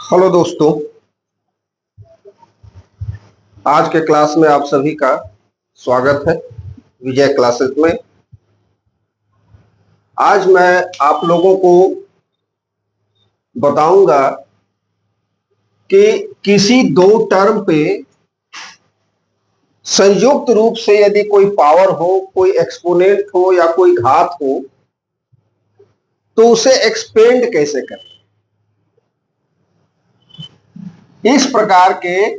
Hello दोस्तों, आज के क्लास में आप सभी का स्वागत है विजय क्लासेस में। आज मैं आप लोगों को बताऊंगा कि किसी दो टर्म पे संयुक्त रूप से यदि कोई पावर हो, कोई एक्सपोनेंट हो या कोई घात हो तो उसे एक्सपेंड कैसे करें। इस प्रकार के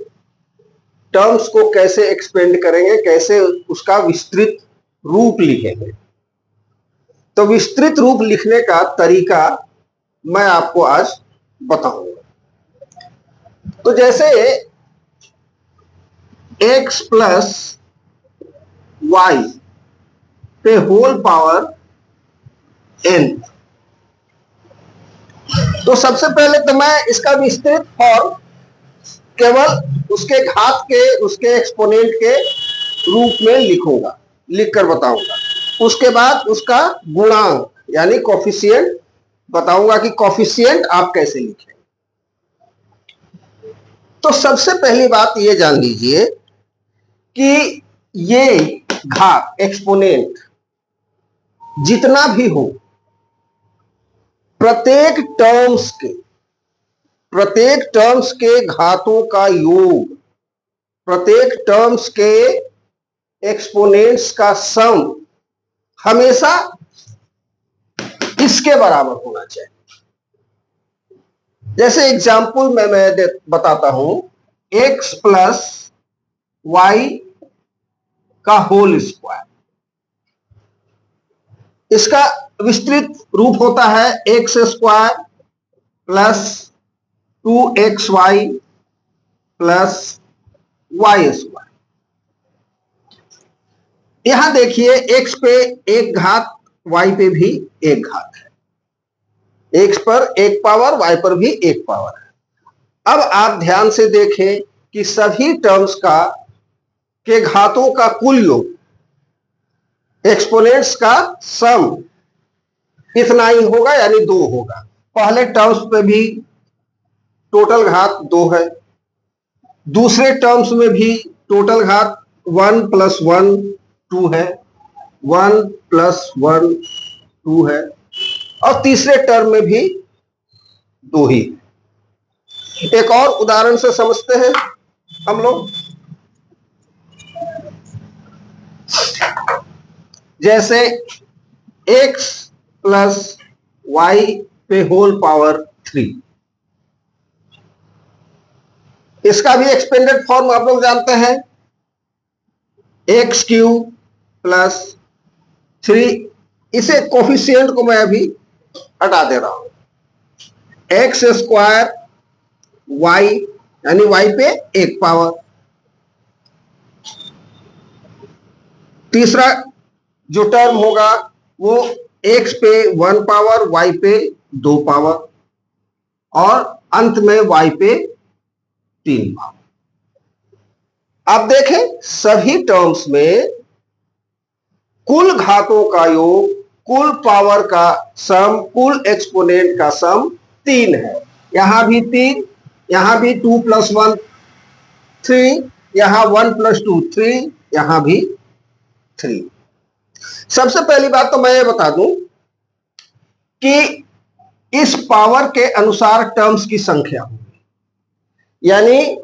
टर्म्स को कैसे एक्सपेंड करेंगे, कैसे उसका विस्तृत रूप लिखेंगे। तो विस्तृत रूप लिखने का तरीका मैं आपको आज बताऊंगा। तो जैसे x प्लस वाई पे होल पावर n, तो सबसे पहले तो मैं इसका विस्तृत फॉर्म केवल उसके घात के, उसके एक्सपोनेंट के रूप में लिखूंगा, लिखकर बताऊंगा। उसके बाद उसका गुणांक यानी कोफिशिएंट बताऊंगा कि कोफिशिएंट आप कैसे लिखें। तो सबसे पहली बात ये जान लीजिए कि ये घात एक्सपोनेंट जितना भी हो, प्रत्येक टर्म्स के घातों का योग, प्रत्येक टर्म्स के एक्सपोनेंट्स का सम हमेशा इसके बराबर होना चाहिए। जैसे एग्जांपल में मैं बताता हूं, x प्लस वाई का होल स्क्वायर, इसका विस्तृत रूप होता है x square plus 2xy plus y square. यहां देखिए, x पे एक घात, y पे भी एक घात है। x पर एक पावर, y पर भी एक पावर है। अब आप ध्यान से देखें कि सभी टर्म्स के घातों का कुल योग, एक्सपोनेंट्स का सम इतना ही होगा, यानी 2 होगा। पहले टर्म्स पे भी टोटल घात 2 है, दूसरे टर्म्स में भी टोटल घात 1 प्लस 1 2 है, 1 प्लस 1 2 है, और तीसरे टर्म में भी 2 ही। एक और उदाहरण से समझते हैं हम लोग। जैसे x प्लस वाई पे होल पावर 3, इसका भी एक्सपेंडेड फॉर्म आप लोग जानते हैं, एक्स क्यूब प्लस 3। इसे कोफिशिएंट को मैं अभी हटा दे रहा हूं, एक्स स्क्वायर वाई यानी वाई पे एक पावर, तीसरा जो टर्म होगा वो एक्स पे 1 पावर, वाई पे 2 पावर, और अंत में वाई पे 3 पावर। अब देखें, सभी टर्म्स में कुल घातों का योग, कुल पावर का सम, कुल एक्सपोनेंट का सम 3 है। यहां भी 3, यहां भी 2 प्लस 1 3, यहां 1 प्लस 2 3, यहां भी 3। सबसे पहली बात तो मैं ये बता दूं कि इस पावर के अनुसार टर्म्स की संख्या होगी, यानी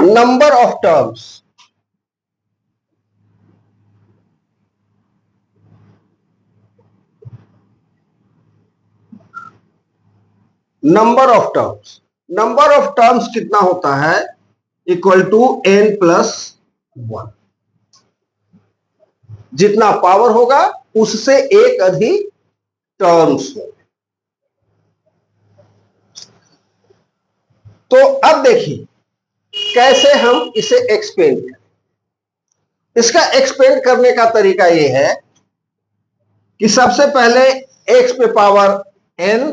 number of terms, number of terms कितना होता है, इक्वल टू n प्लस 1। जितना पावर होगा उससे एक अधिक टर्म्स होंगे। तो अब देखिए कैसे हम इसे एक्सपेंड करें। इसका एक्सपेंड करने का तरीका यह है कि सबसे पहले x पे पावर n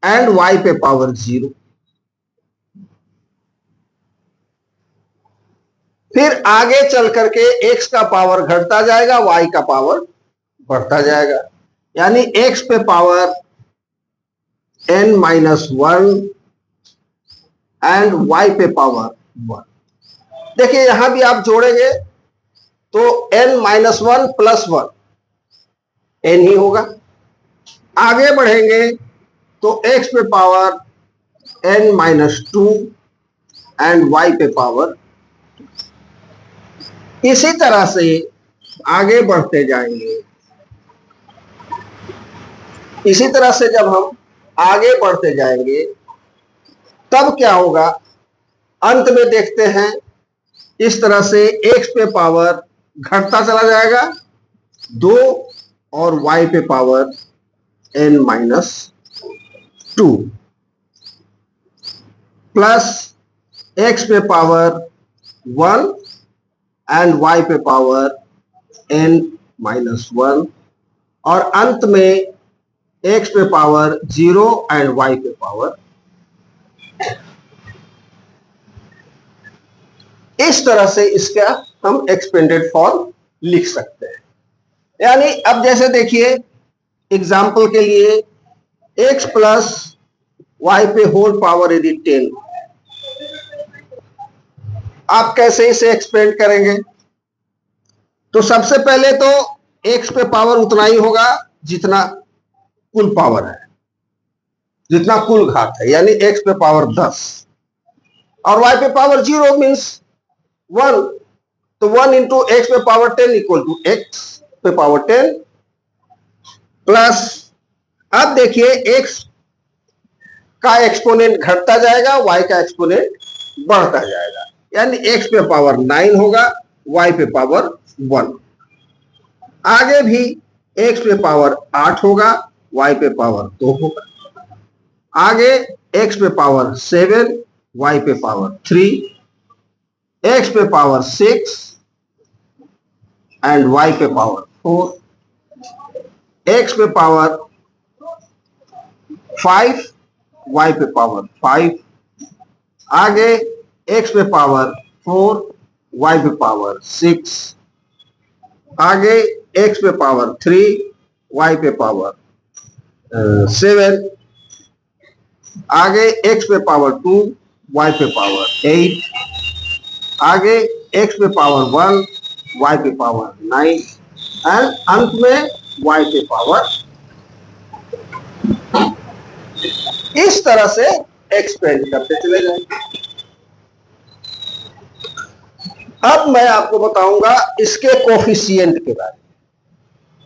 एंड y पे पावर 0, फिर आगे चल करके x का पावर घटता जाएगा, y का पावर बढ़ता जाएगा। यानी x पे पावर n-1 एंड y पे पावर 1। देखिए यहां भी आप जोड़ेंगे तो n-1 प्लस 1 n ही होगा। आगे बढ़ेंगे तो x पे पावर n-2 एंड y पे पावर। इसी तरह से आगे बढ़ते जाएंगे। इसी तरह से जब हम आगे बढ़ते जाएंगे तब क्या होगा, अंत में देखते हैं इस तरह से x पे पावर घटता चला जाएगा 2 और y पे पावर n-2 प्लस x पे पावर 1 एंड y पे पावर n-1 और अंत में x पे पावर 0 एंड y पे पावर। इस तरह से इसका हम एक्सपेंडेड फॉर्म लिख सकते हैं। यानी अब जैसे देखिए एग्जाम्पल के लिए x प्लस y पे होल पावर यदि 10, आप कैसे इसे एक्सपेंड करेंगे? तो सबसे पहले तो x पे पावर उतना ही होगा जितना कुल पावर है, जितना कुल घात है, यानी x पे पावर 10 और y पे पावर 0 मीन्स 1, तो 1 इंटू एक्स पे पावर 10 इक्वल टू x पे पावर 10 प्लस, अब देखिए x का एक्सपोनेंट घटता जाएगा, y का एक्सपोनेंट बढ़ता जाएगा, यानी x पे पावर 9 होगा, y पे पावर 1। आगे भी x पे पावर 8 होगा, y पे पावर 2 होगा। आगे x पे पावर 7, y पे पावर 3, x पे पावर 6 एंड y पे पावर 4, x पे पावर 5, y पे पावर 5, आगे x पे पावर 4, y पे पावर 6, आगे x पे पावर 3, y पे पावर 7, आगे x पे पावर 2, y पे पावर 8, आगे x पे पावर 1, y पे पावर 9 एंड अंत में y पे पावर। इस तरह से एक्सपेंड करते चले जाएंगे। अब मैं आपको बताऊंगा इसके कोफिशिएंट के बारे में,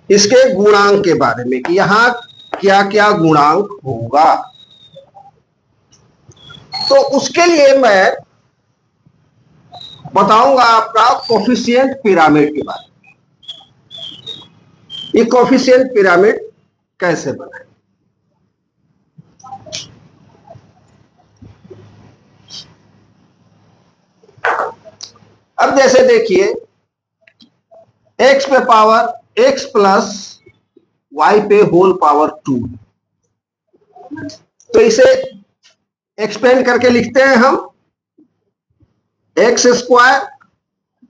इसके गुणांक के बारे में कि यहां क्या क्या गुणांक होगा। तो उसके लिए मैं बताऊंगा आपका कोफिशिएंट पिरामिड के बारे में। ये कोफिशिएंट पिरामिड कैसे बनाए? अब जैसे देखिए x पे पावर x प्लस y पे होल पावर 2, तो इसे एक्सपेंड करके लिखते हैं हम x square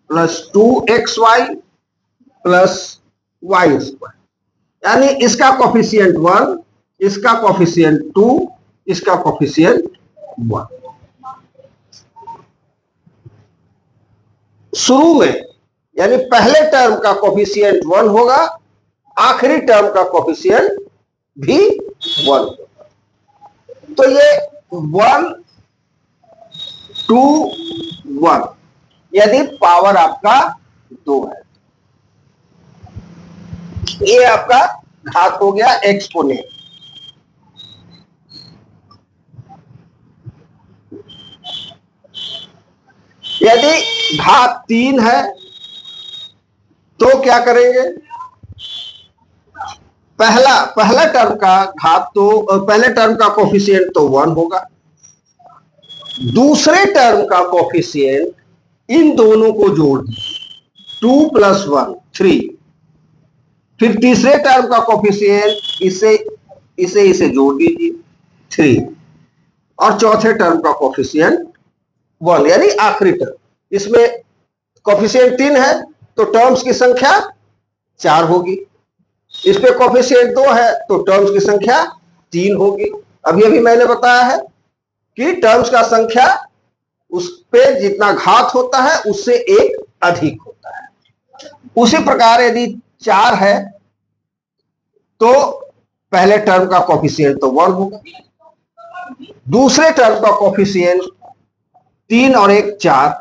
plus 2xy plus y square, यानी इसका कोफिशिएंट 1, इसका कोफिशिएंट 2, इसका कोफिशिएंट 1। शुरू में यानी पहले टर्म का कोफिशिएंट 1 होगा, आखिरी टर्म का कोफिशिएंट भी 1 होगा। तो ये 1 2 1 यदि पावर आपका 2 है, ये आपका घात हो गया एक्सपोनेंट। यदि घात 3 है तो क्या करेंगे? पहला टर्म का घात तो पहले टर्म का कोफिशिएंट तो 1 होगा, दूसरे टर्म का कोफिशिएंट इन दोनों को जोड़ दीजिए 2 प्लस 1 3, फिर तीसरे टर्म का कोफिशिएंट इसे जोड़ दीजिए 3 और चौथे टर्म का कोफिशिएंट 1, यानी आखिरी टर्म। इसमें कोफिशिएंट 3 है तो टर्म्स की संख्या 4 होगी। इस पे कोफिशिएंट 2 है तो टर्म्स की संख्या 3 होगी। अभी अभी मैंने बताया है कि टर्म्स का संख्या उस पे जितना घात होता है उससे एक अधिक होता है। उसी प्रकार यदि 4 है तो पहले टर्म का कोफिशिएंट तो 1 होगा, दूसरे टर्म का कोफिशिएंट 3 और 1 4,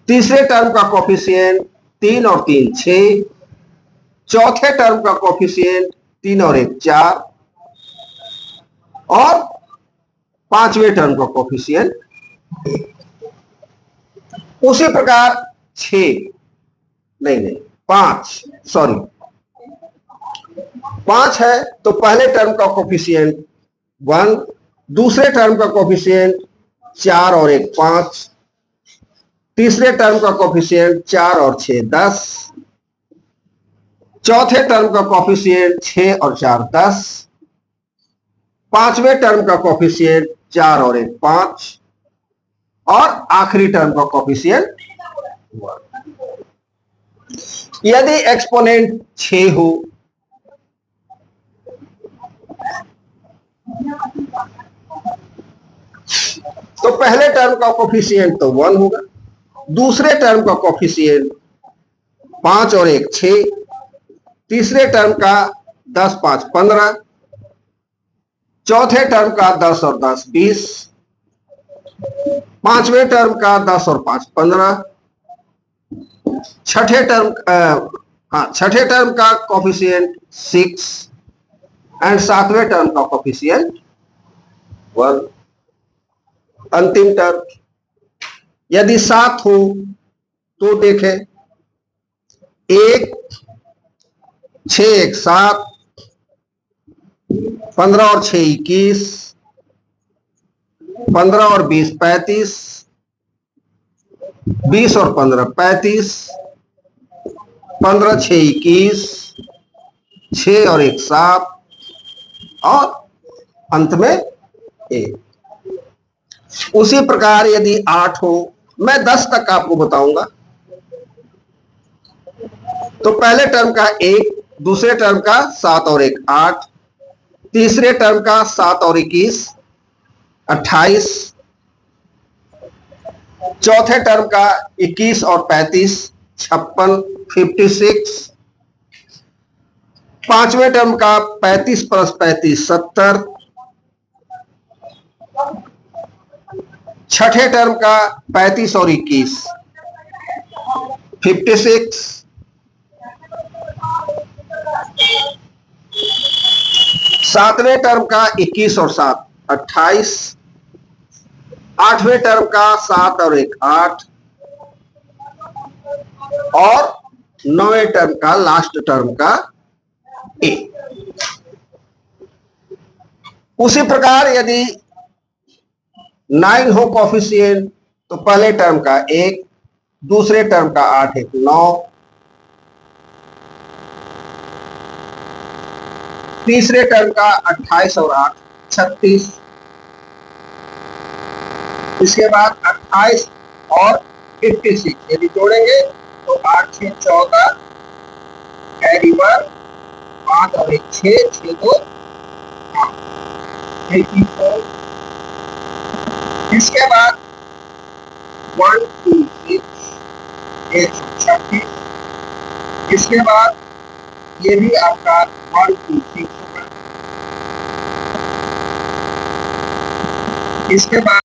तीसरे टर्म का कोफिशिएंट 3 और 3 6, चौथे टर्म का कोफिशिएंट 3 और 1 4 और पांचवें टर्म का कोफिशिएंट 1। उसी प्रकार 5 है तो पहले टर्म का कोफिशिएंट 1, दूसरे टर्म का कोफिशिएंट 4 और 1 5, तीसरे टर्म का कोफिशिएंट 4 और 6 10, चौथे टर्म का कोफिशिएंट 6 और 4 10, पांचवें टर्म का कोफिशिएंट 4 और 1 5 और आखिरी टर्म का कोफिशिएंट 1। यदि एक्सपोनेंट 6 हो तो पहले टर्म का कोफिशिएंट तो 1 होगा, दूसरे टर्म का कोफिशिएंट 5 और 1 6, तीसरे टर्म का 10 5 15, चौथे टर्म का 10 और 10 20, पांचवें टर्म का 10 और 5 15, छठे टर्म का कोफिशिएंट 6 एंड सातवें टर्म का कोफिशिएंट 1। अंतिम टर्म यदि 7 हो तो देखें 1 6 1 7, 15 और 6 21, 15 और 20 35, 20 और 15 35, 15 6 21, 6 और 1 7 और अंत में 1। उसी प्रकार यदि 8 हो, मैं 10 तक आपको बताऊंगा, तो पहले टर्म का 1, दूसरे टर्म का 7 और 1 8, तीसरे टर्म का 7 और 21 28, चौथे टर्म का 21 और 35 56 56, पांचवें टर्म का 35 प्लस 35 70, छठे टर्म का 35 और 21 56, सातवें टर्म का 21 और 7 28, आठवें टर्म का 7 और 1 8 और नौवें टर्म का लास्ट टर्म का 1। उसी प्रकार यदि 9 हो कोफिशिएंट तो पहले टर्म का 1, दूसरे टर्म का 8 1 9, तीसरे टर्म का 28 और 8 36, इसके बाद 28 और 56 यदि जोड़ेंगे तो 8 6 14, कैरी 1 5 और 1 6 6 2 84, इसके बाद 1 2 6 136, इसके बाद ये भी आपका 1 2 6 होगा, इसके बाद